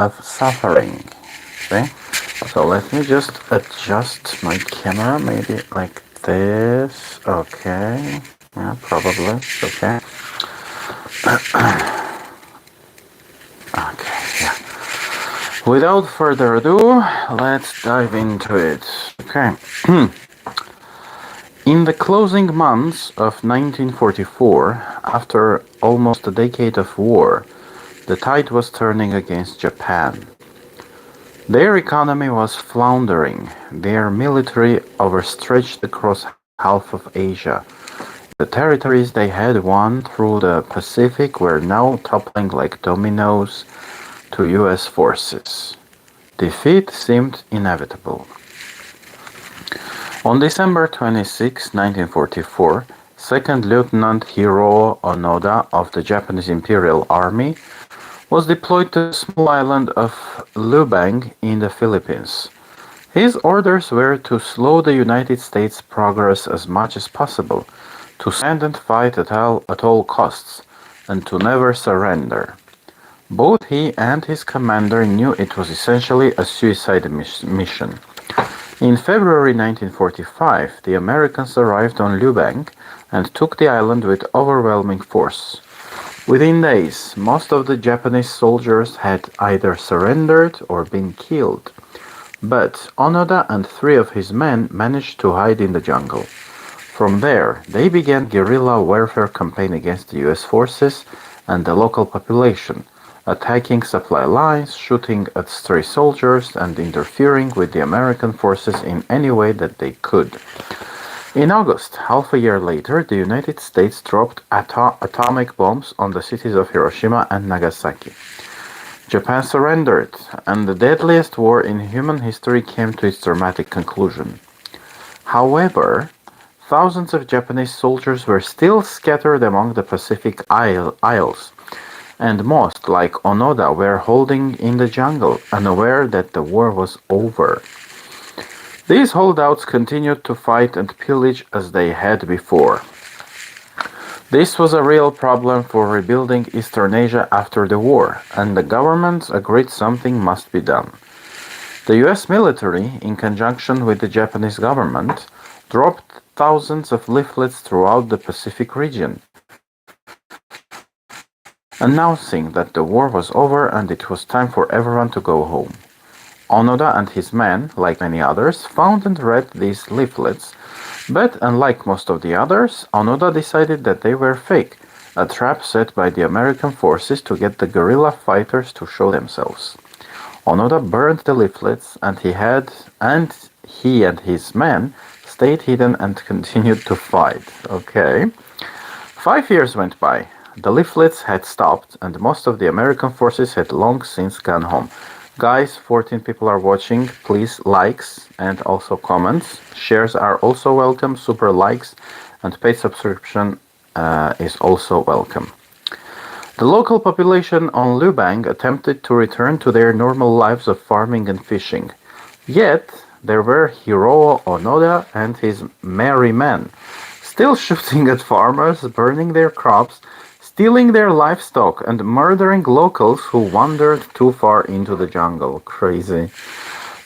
of suffering. See? So let me just adjust my camera, maybe like this. Okay. Yeah, probably. Okay. Okay, yeah. Without further ado, let's dive into it. Okay. In the closing months of 1944, after almost a decade of war, the tide was turning against Japan. Their economy was floundering, their military overstretched across half of Asia. The territories they had won through the Pacific were now toppling like dominoes to US forces. Defeat seemed inevitable. On December 26, 1944, Second Lieutenant Hiroo Onoda of the Japanese Imperial Army was deployed to the small island of Lubang in the Philippines. His orders were to slow the United States' progress as much as possible, to stand and fight at all costs, and to never surrender. Both he and his commander knew it was essentially a suicide mission. In February 1945, the Americans arrived on Lubang and took the island with overwhelming force. Within days, most of the Japanese soldiers had either surrendered or been killed. But Onoda and 3 of his men managed to hide in the jungle. From there, they began guerrilla warfare campaign against the US forces and the local population, attacking supply lines, shooting at stray soldiers, and interfering with the American forces in any way that they could. In August, half a year later, the United States dropped atomic bombs on the cities of Hiroshima and Nagasaki. Japan surrendered, and the deadliest war in human history came to its dramatic conclusion. However, thousands of Japanese soldiers were still scattered among the Pacific Isles, and most, like Onoda, were holding in the jungle, unaware that the war was over. These holdouts continued to fight and pillage as they had before. This was a real problem for rebuilding Eastern Asia after the war, and the governments agreed something must be done. The US military, in conjunction with the Japanese government, dropped thousands of leaflets throughout the Pacific region, announcing that the war was over and it was time for everyone to go home. Onoda and his men, like many others, found and read these leaflets, but unlike most of the others, Onoda decided that they were fake, a trap set by the American forces to get the guerrilla fighters to show themselves. Onoda burned the leaflets, and he and his men stayed hidden and continued to fight. Okay. 5 years went by. The leaflets had stopped, and most of the American forces had long since gone home. Guys, 14 people are watching. Please, likes and also comments. Shares are also welcome. Super likes and paid subscription is also welcome. The local population on Lubang attempted to return to their normal lives of farming and fishing. Yet, there were Hiroo Onoda and his merry men, still shooting at farmers, burning their crops, stealing their livestock, and murdering locals who wandered too far into the jungle. Crazy.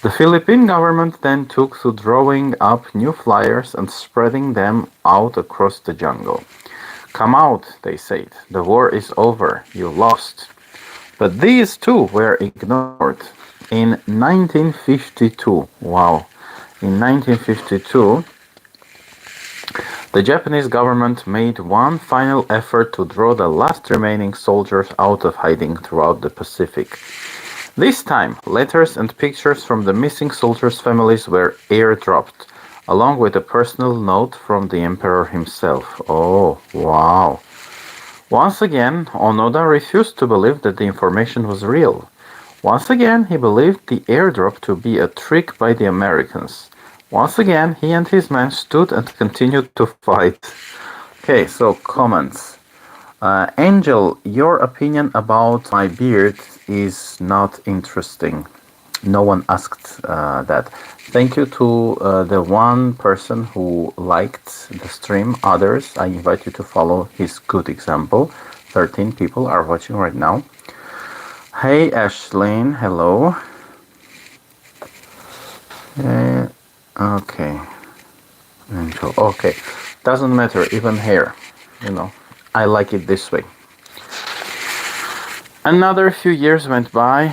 The Philippine government then took to drawing up new flyers and spreading them out across the jungle. Come out, they said. The war is over. You lost. But these too were ignored. In 1952, wow, in 1952, the Japanese government made one final effort to draw the last remaining soldiers out of hiding throughout the Pacific. This time, letters and pictures from the missing soldiers' families were airdropped, along with a personal note from the emperor himself. Oh, wow. Once again, Onoda refused to believe that the information was real. Once again, he believed the airdrop to be a trick by the Americans. Once again, he and his men stood and continued to fight. Okay, so comments. Angel, your opinion about my beard is not interesting. No one asked that. Thank you to the one person who liked the stream. Others, I invite you to follow his good example. 13 people are watching right now. Hey Ashlyn, hello. Uh, okay, Angel. Okay, doesn't matter even here. You know, I like it this way. Another few years went by,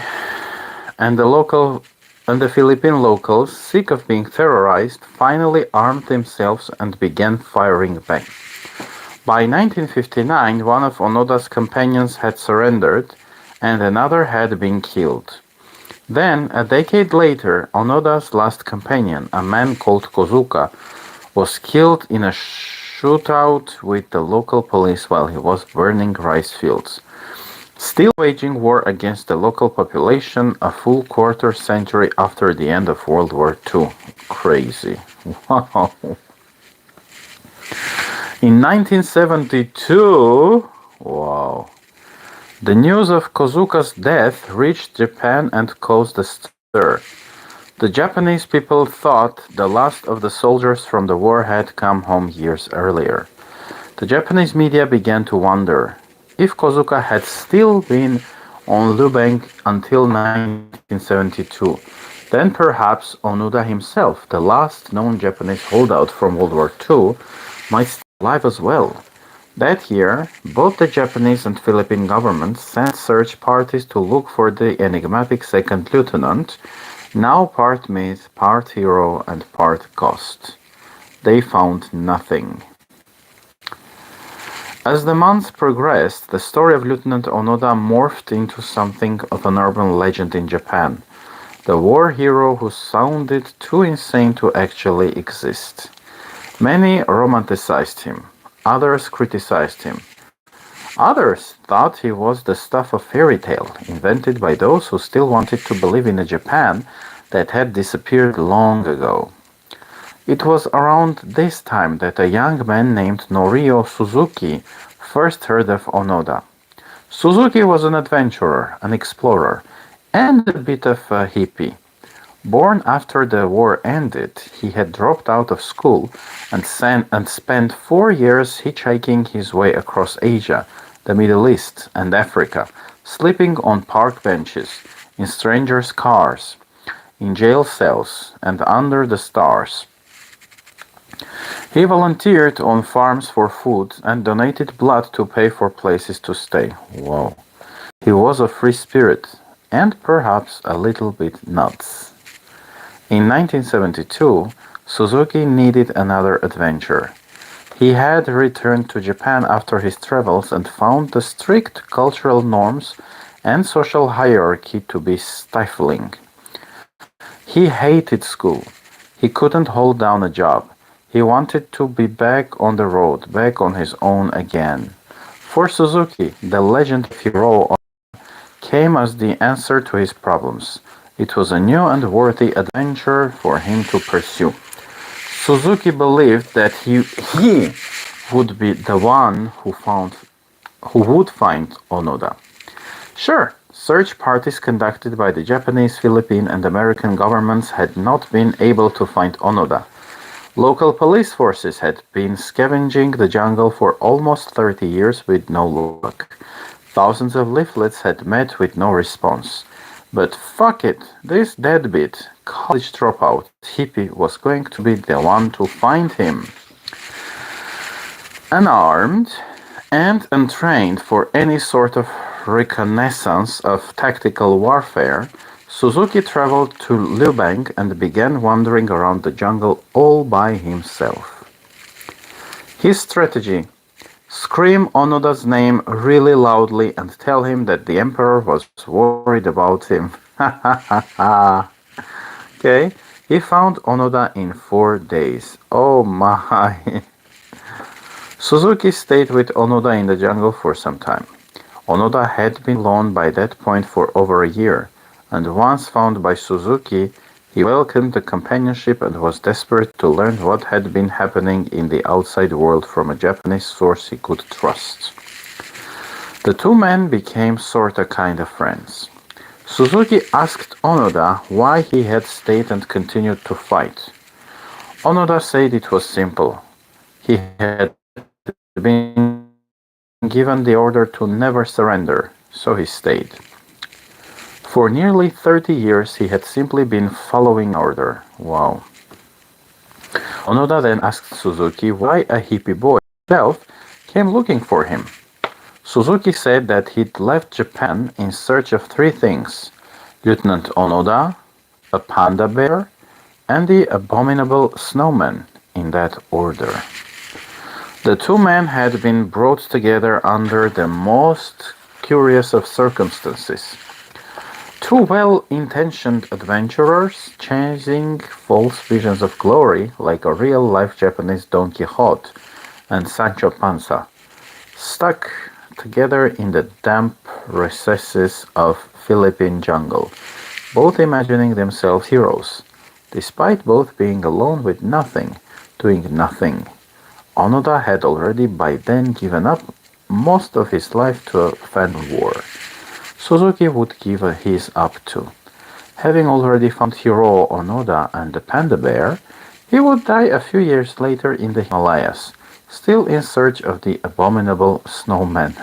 and the Philippine locals, sick of being terrorized, finally armed themselves and began firing back. By 1959, one of Onoda's companions had surrendered, and another had been killed. Then, a decade later, Onoda's last companion, a man called Kozuka, was killed in a shootout with the local police while he was burning rice fields. Still waging war against the local population a full quarter century after the end of World War II. Crazy. Wow. In 1972, wow, the news of Kozuka's death reached Japan and caused a stir. The Japanese people thought the last of the soldiers from the war had come home years earlier. The Japanese media began to wonder if Kozuka had still been on Lubang until 1972. Then perhaps Onoda himself, the last known Japanese holdout from World War II, might still be alive as well. That year, both the Japanese and Philippine governments sent search parties to look for the enigmatic second lieutenant, now part myth, part hero, and part ghost. They found nothing. As the months progressed, the story of Lieutenant Onoda morphed into something of an urban legend in Japan. The war hero who sounded too insane to actually exist. Many romanticized him. Others criticized him. Others thought he was the stuff of fairy tale, invented by those who still wanted to believe in a Japan that had disappeared long ago. It was around this time that a young man named Norio Suzuki first heard of Onoda. Suzuki was an adventurer, an explorer, and a bit of a hippie. Born after the war ended, he had dropped out of school and spent 4 years hitchhiking his way across Asia, the Middle East, and Africa, sleeping on park benches, in strangers' cars, in jail cells, and under the stars. He volunteered on farms for food and donated blood to pay for places to stay. Wow. He was a free spirit, and perhaps a little bit nuts. In 1972, Suzuki needed another adventure. He had returned to Japan after his travels and found the strict cultural norms and social hierarchy to be stifling. He hated school. He couldn't hold down a job. He wanted to be back on the road, back on his own again. For Suzuki, the legend of hero came as the answer to his problems. It was a new and worthy adventure for him to pursue. Suzuki believed that he would be the one who would find Onoda. Sure, search parties conducted by the Japanese, Philippine, and American governments had not been able to find Onoda. Local police forces had been scavenging the jungle for almost 30 years with no luck. Thousands of leaflets had met with no response. But fuck it, this deadbeat, college dropout hippie was going to be the one to find him. Unarmed and untrained for any sort of reconnaissance of tactical warfare, Suzuki traveled to Liubang and began wandering around the jungle all by himself. His strategy: scream Onoda's name really loudly and tell him that the Emperor was worried about him. Ha ha ha ha. Okay, he found Onoda in 4 days. Oh my. Suzuki stayed with Onoda in the jungle for some time. Onoda had been alone by that point for over a year, and once found by Suzuki, he welcomed the companionship and was desperate to learn what had been happening in the outside world from a Japanese source he could trust. The two men became sorta kinda friends. Suzuki asked Onoda why he had stayed and continued to fight. Onoda said it was simple. He had been given the order to never surrender, so he stayed. For nearly 30 years he had simply been following order. Wow. Onoda then asked Suzuki why a hippie boy himself came looking for him. Suzuki said that he'd left Japan in search of three things: Lieutenant Onoda, a panda bear, and the abominable snowman, in that order. The two men had been brought together under the most curious of circumstances. Two well-intentioned adventurers chasing false visions of glory like a real-life Japanese Don Quixote and Sancho Panza, stuck together in the damp recesses of Philippine jungle, both imagining themselves heroes, despite both being alone with nothing, doing nothing. Onoda had already by then given up most of his life to a fan war. Suzuki would give his up too. Having already found Hiro Onoda and the panda bear, he would die a few years later in the Himalayas, still in search of the abominable snowman.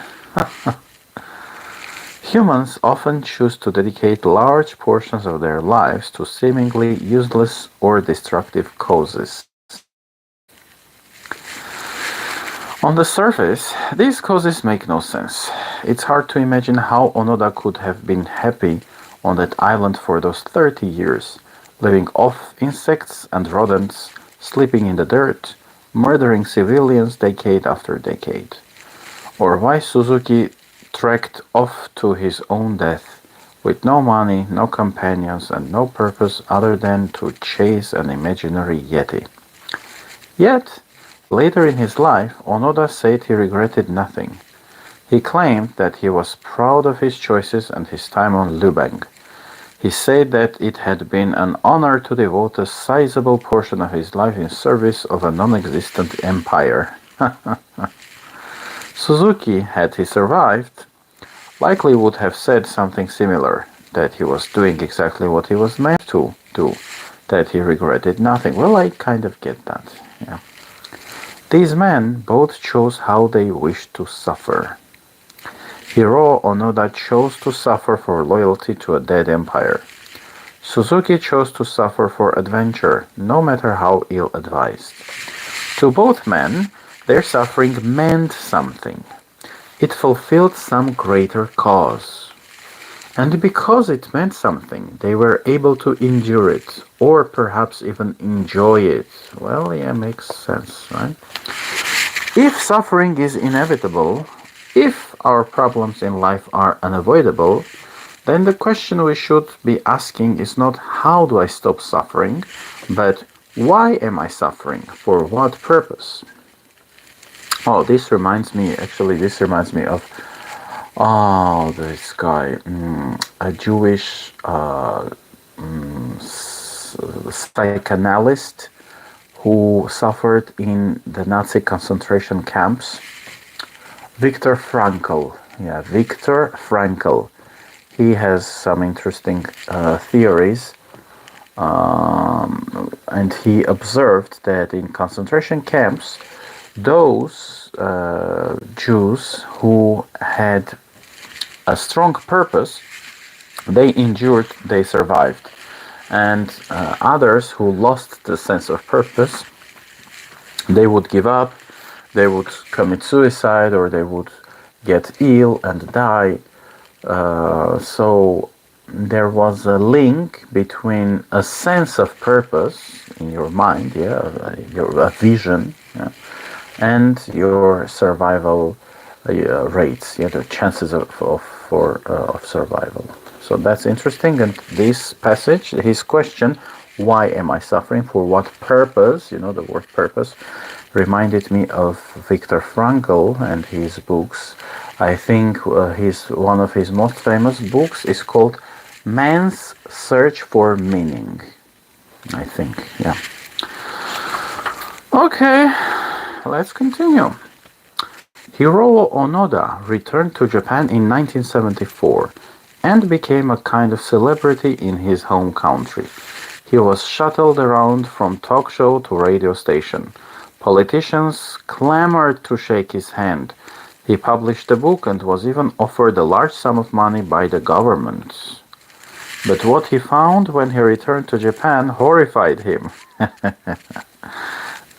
Humans often choose to dedicate large portions of their lives to seemingly useless or destructive causes. On the surface, these causes make no sense. It's hard to imagine how Onoda could have been happy on that island for those 30 years, living off insects and rodents, sleeping in the dirt, murdering civilians decade after decade. Or why Suzuki trekked off to his own death, with no money, no companions, and no purpose other than to chase an imaginary yeti. Yet, later in his life, Onoda said he regretted nothing. He claimed that he was proud of his choices and his time on Lubang. He said that it had been an honor to devote a sizable portion of his life in service of a non-existent empire. Suzuki, had he survived, likely would have said something similar, that he was doing exactly what he was meant to do, that he regretted nothing. Well, I kind of get that, yeah. These men both chose how they wished to suffer. Hiro Onoda chose to suffer for loyalty to a dead empire. Suzuki chose to suffer for adventure, no matter how ill-advised. To both men, their suffering meant something. It fulfilled some greater cause. And because it meant something, they were able to endure it, or perhaps even enjoy it. Well, yeah, makes sense, right? If suffering is inevitable, if our problems in life are unavoidable, then the question we should be asking is not how do I stop suffering, but why am I suffering? For what purpose? Oh, this reminds me of this guy, a Jewish psychanalyst who suffered in the Nazi concentration camps. Viktor Frankl. Yeah, Viktor Frankl. He has some interesting theories, and he observed that in concentration camps, those Jews who had a strong purpose, they endured, they survived. And others who lost the sense of purpose, they would give up, they would commit suicide, or they would get ill and die. So there was a link between a sense of purpose in your mind, a vision, yeah, and your survival rates, the chances of survival. So that's interesting. And this passage, his question, why am I suffering? For what purpose? The word purpose reminded me of Viktor Frankl and his books. I think one of his most famous books is called Man's Search for Meaning. I think, yeah. Okay, let's continue. Hiro Onoda returned to Japan in 1974 and became a kind of celebrity in his home country. He was shuttled around from talk show to radio station. Politicians clamored to shake his hand. He published a book and was even offered a large sum of money by the government. But what he found when he returned to Japan horrified him.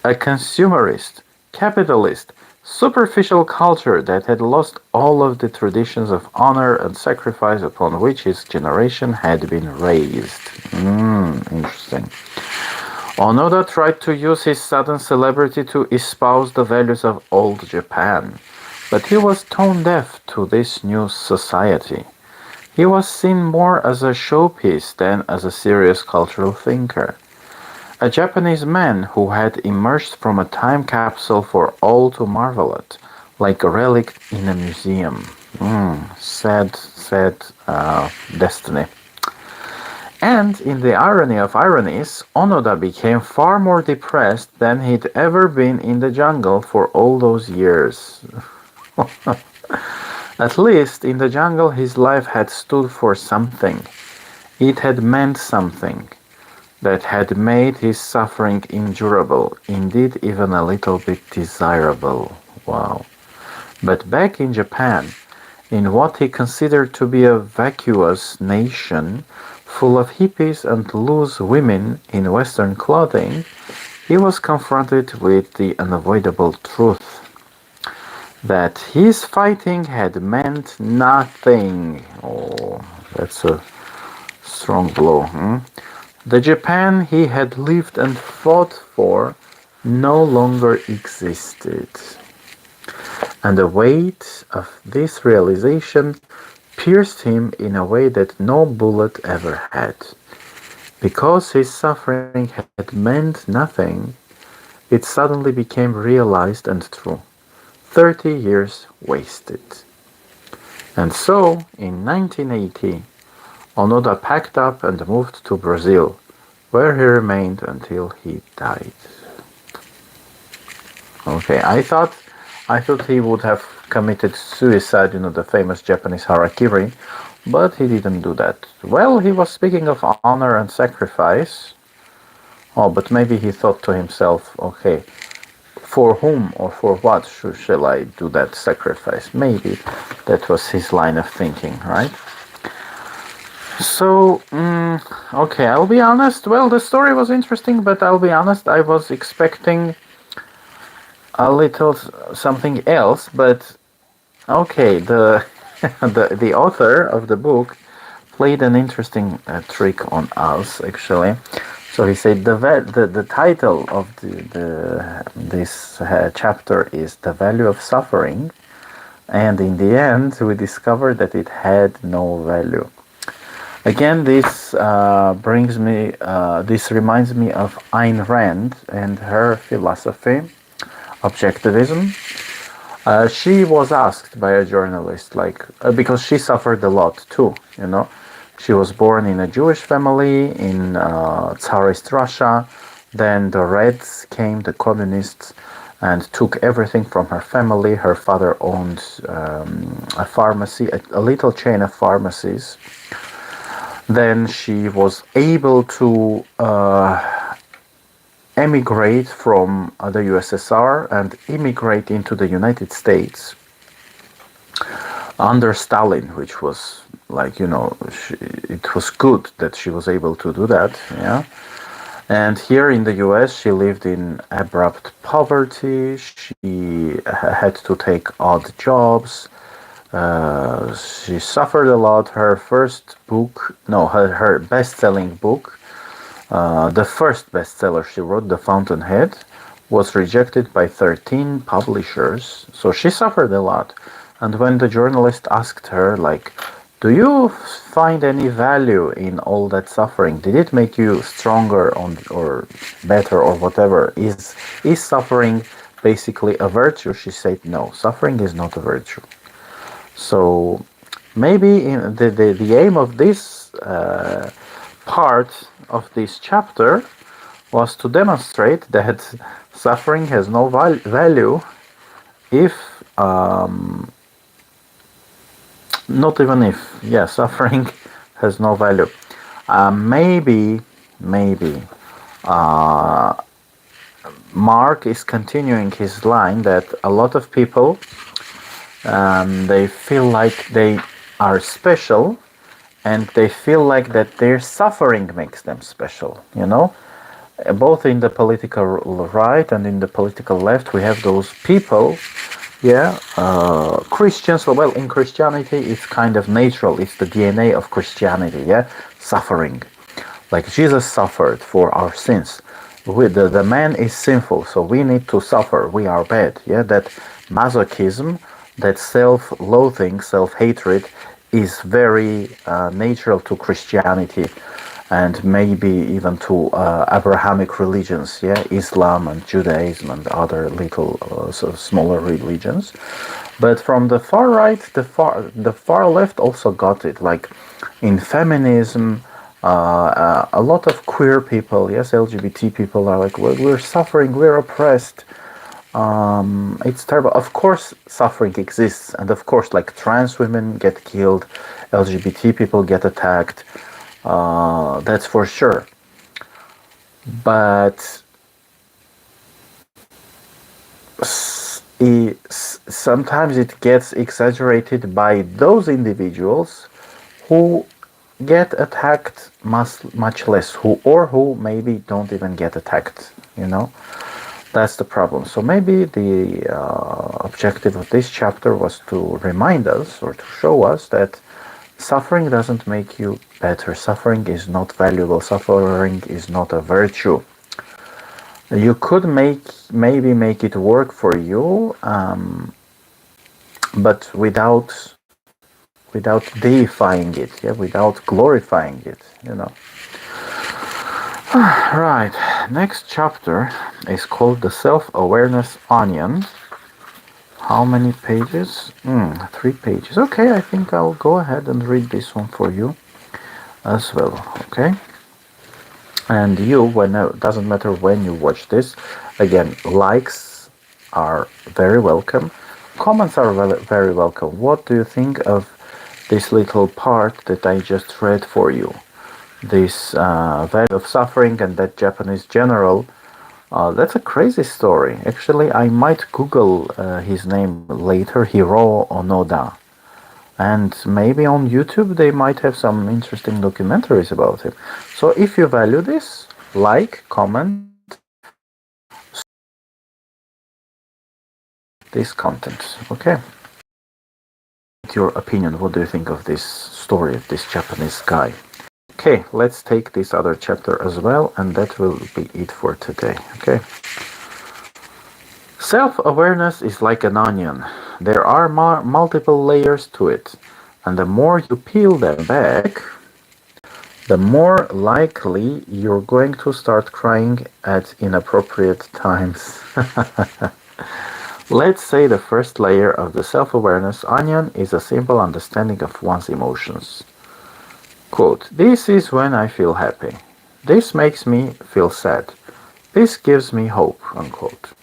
A consumerist, capitalist, superficial culture that had lost all of the traditions of honor and sacrifice upon which his generation had been raised. Interesting. Onoda tried to use his sudden celebrity to espouse the values of old Japan, but he was tone deaf to this new society. He was seen more as a showpiece than as a serious cultural thinker. A Japanese man who had emerged from a time capsule for all to marvel at, like a relic in a museum. Sad destiny. And in the irony of ironies, Onoda became far more depressed than he'd ever been in the jungle for all those years. At least in the jungle his life had stood for something. It had meant something that had made his suffering endurable, indeed even a little bit desirable. Wow. But back in Japan, in what he considered to be a vacuous nation, full of hippies and loose women in Western clothing, he was confronted with the unavoidable truth that his fighting had meant nothing. Oh, that's a strong blow. The Japan he had lived and fought for no longer existed. And the weight of this realization pierced him in a way that no bullet ever had. Because his suffering had meant nothing, it suddenly became realized and true. 30 years wasted. And so, in 1980, Onoda packed up and moved to Brazil, where he remained until he died. Okay, I thought he would have committed suicide, the famous Japanese harakiri, but he didn't do that. Well, he was speaking of honor and sacrifice. Oh, but maybe he thought to himself, okay, for whom or for what shall I do that sacrifice? Maybe that was his line of thinking, right? So, okay, I'll be honest. Well, the story was interesting, but I'll be honest, I was expecting a little something else, but okay, the the author of the book played an interesting trick on us, actually. So he said the title of this chapter is The Value of Suffering, and in the end we discovered that it had no value. Again, this reminds me of Ayn Rand and her philosophy, objectivism. She was asked by a journalist, because she suffered a lot too, She was born in a Jewish family in Tsarist Russia. Then the Reds came, the communists, and took everything from her family. Her father owned a pharmacy, a little chain of pharmacies. Then she was able to emigrate from the USSR and immigrate into the United States under Stalin, which was it was good that she was able to do that, yeah. And here in the US, she lived in abrupt poverty. She had to take odd jobs. She suffered a lot. Her first book, her best-selling book, the first bestseller she wrote, The Fountainhead, was rejected by 13 publishers. So she suffered a lot. And when the journalist asked her, do you find any value in all that suffering? Did it make you stronger or better or whatever? Is suffering basically a virtue? She said, no, suffering is not a virtue. So maybe in the aim of this part of this chapter was to demonstrate that suffering has no value if not even if, suffering has no value. Maybe Mark is continuing his line that a lot of people, they feel like they are special and they feel like that their suffering makes them special, you know. Both in the political right and in the political left, we have those people. Yeah, Christians. Well, in Christianity, it's kind of natural. It's the DNA of Christianity. Yeah, suffering. Like Jesus suffered for our sins. The man is sinful, so we need to suffer. We are bad. Yeah, that masochism, that self-loathing, self-hatred, is very natural to Christianity, and maybe even to Abrahamic religions. Yeah, Islam and Judaism and other little sort of smaller religions. But from the far right, the far left also got it. Like in feminism, a lot of queer people, yes, LGBT people are like, we're suffering, we're oppressed. It's terrible. Of course, suffering exists, and of course, like trans women get killed, LGBT people get attacked. That's for sure. But sometimes it gets exaggerated by those individuals who get attacked much less, who maybe don't even get attacked, you know. That's the problem. So maybe the objective of this chapter was to remind us, or to show us, that suffering doesn't make you better. Suffering is not valuable. Suffering is not a virtue. You could maybe make it work for you, but without deifying it, yeah, without glorifying it, you know. Right. Next chapter is called the Self-Awareness Onion. How many pages? 3 pages. Okay, I think I'll go ahead and read this one for you as well. Okay. And you, doesn't matter when you watch this, again, likes are very welcome. Comments are very welcome. What do you think of this little part that I just read for you? This value of suffering and that Japanese general. That's a crazy story. Actually, I might Google his name later, Hiro Onoda. And maybe on YouTube they might have some interesting documentaries about him. So if you value this, like, comment, this content, okay? Your opinion, what do you think of this story of this Japanese guy? Okay, let's take this other chapter as well, and that will be it for today, okay? Self-awareness is like an onion. There are multiple layers to it, and the more you peel them back, the more likely you're going to start crying at inappropriate times. Let's say the first layer of the self-awareness onion is a simple understanding of one's emotions. Quote, this is when I feel happy. This makes me feel sad. This gives me hope, unquote.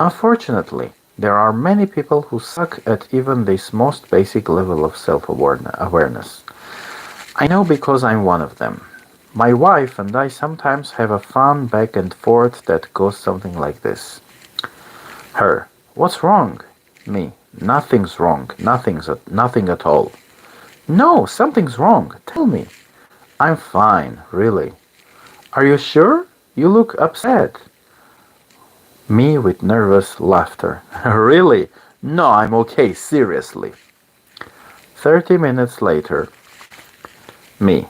Unfortunately, there are many people who suck at even this most basic level of self-awareness. I know because I'm one of them. My wife and I sometimes have a fun back and forth that goes something like this. Her, what's wrong? Me, nothing's wrong, nothing at all. No, something's wrong, tell me. I'm fine, really. Are you sure? You look upset. Me with nervous laughter. Really? No, I'm okay, seriously. 30 minutes later, me.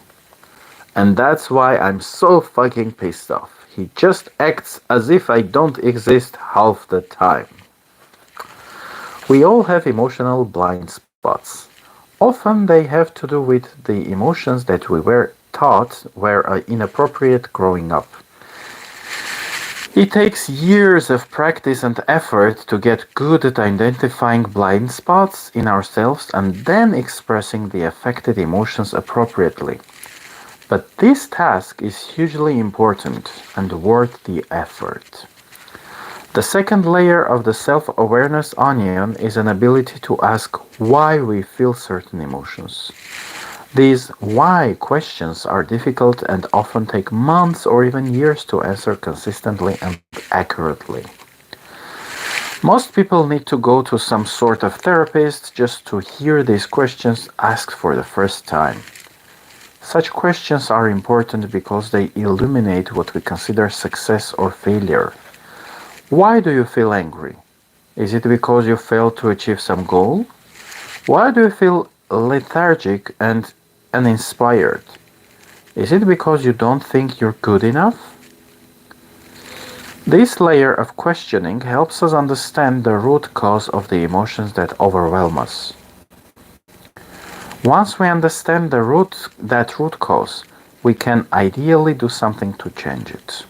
And that's why I'm so fucking pissed off. He just acts as if I don't exist half the time. We all have emotional blind spots. Often they have to do with the emotions that we were taught were inappropriate growing up. It takes years of practice and effort to get good at identifying blind spots in ourselves and then expressing the affected emotions appropriately. But this task is hugely important and worth the effort. The second layer of the self-awareness onion is an ability to ask why we feel certain emotions. These why questions are difficult and often take months or even years to answer consistently and accurately. Most people need to go to some sort of therapist just to hear these questions asked for the first time. Such questions are important because they illuminate what we consider success or failure. Why do you feel angry? Is it because you failed to achieve some goal? Why do you feel lethargic and uninspired? Is it because you don't think you're good enough? This layer of questioning helps us understand the root cause of the emotions that overwhelm us. Once we understand that root cause, we can ideally do something to change it.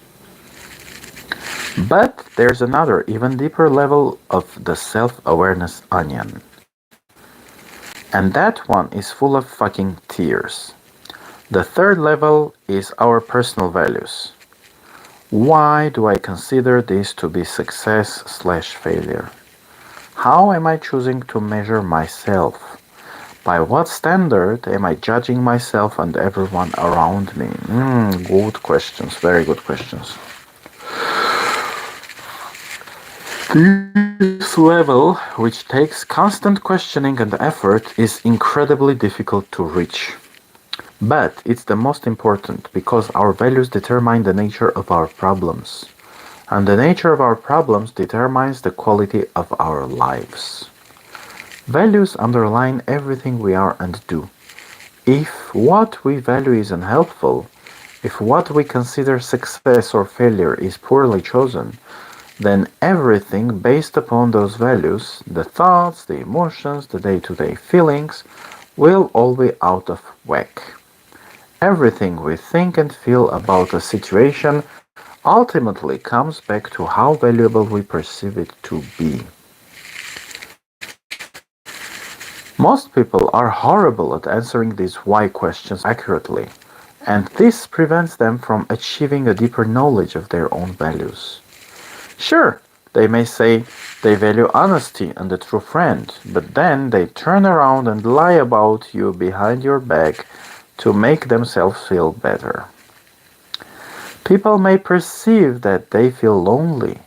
But there's another, even deeper level of the self-awareness onion. And that one is full of fucking tears. The third level is our personal values. Why do I consider this to be success/failure? How am I choosing to measure myself? By what standard am I judging myself and everyone around me? Good questions, very good questions. This level, which takes constant questioning and effort, is incredibly difficult to reach. But it's the most important because our values determine the nature of our problems. And the nature of our problems determines the quality of our lives. Values underline everything we are and do. If what we value is unhelpful, if what we consider success or failure is poorly chosen, then everything based upon those values, the thoughts, the emotions, the day-to-day feelings, will all be out of whack. Everything we think and feel about a situation ultimately comes back to how valuable we perceive it to be. Most people are horrible at answering these why questions accurately, and this prevents them from achieving a deeper knowledge of their own values. Sure, they may say they value honesty and a true friend, but then they turn around and lie about you behind your back to make themselves feel better. People may perceive that they feel lonely,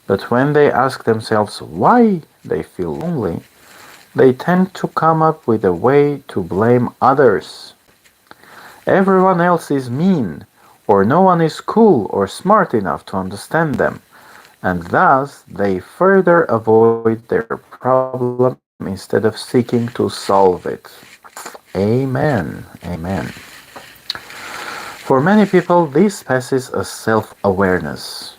but when they ask themselves why they feel lonely, they tend to come up with a way to blame others. Everyone else is mean, or no one is cool or smart enough to understand them, and thus they further avoid their problem instead of seeking to solve it. Amen. Amen. For many people, this passes as self-awareness.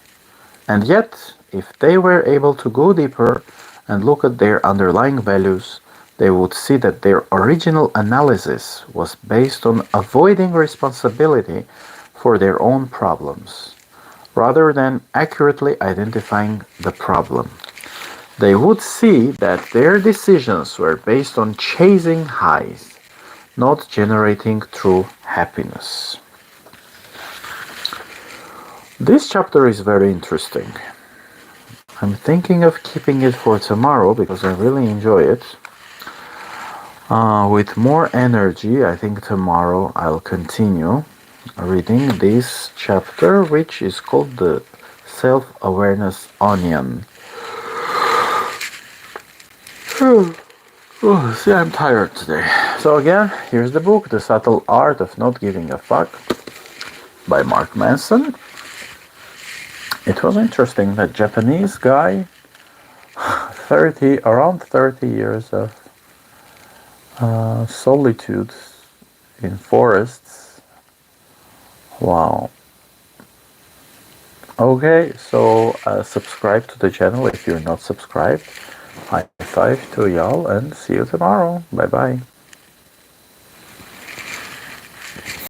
And yet, if they were able to go deeper and look at their underlying values, they would see that their original analysis was based on avoiding responsibility for their own problems, rather than accurately identifying the problem. They would see that their decisions were based on chasing highs, not generating true happiness. This chapter is very interesting. I'm thinking of keeping it for tomorrow because I really enjoy it. With more energy, I think tomorrow I'll continue reading this chapter, which is called the Self-Awareness Onion. See, I'm tired today. So again, here's the book, The Subtle Art of Not Giving a Fuck by Manson. It was interesting that Japanese guy, around 30 years of solitude in forests. Wow. Okay, so subscribe to the channel if you're not subscribed. High five to y'all and see you tomorrow. Bye bye.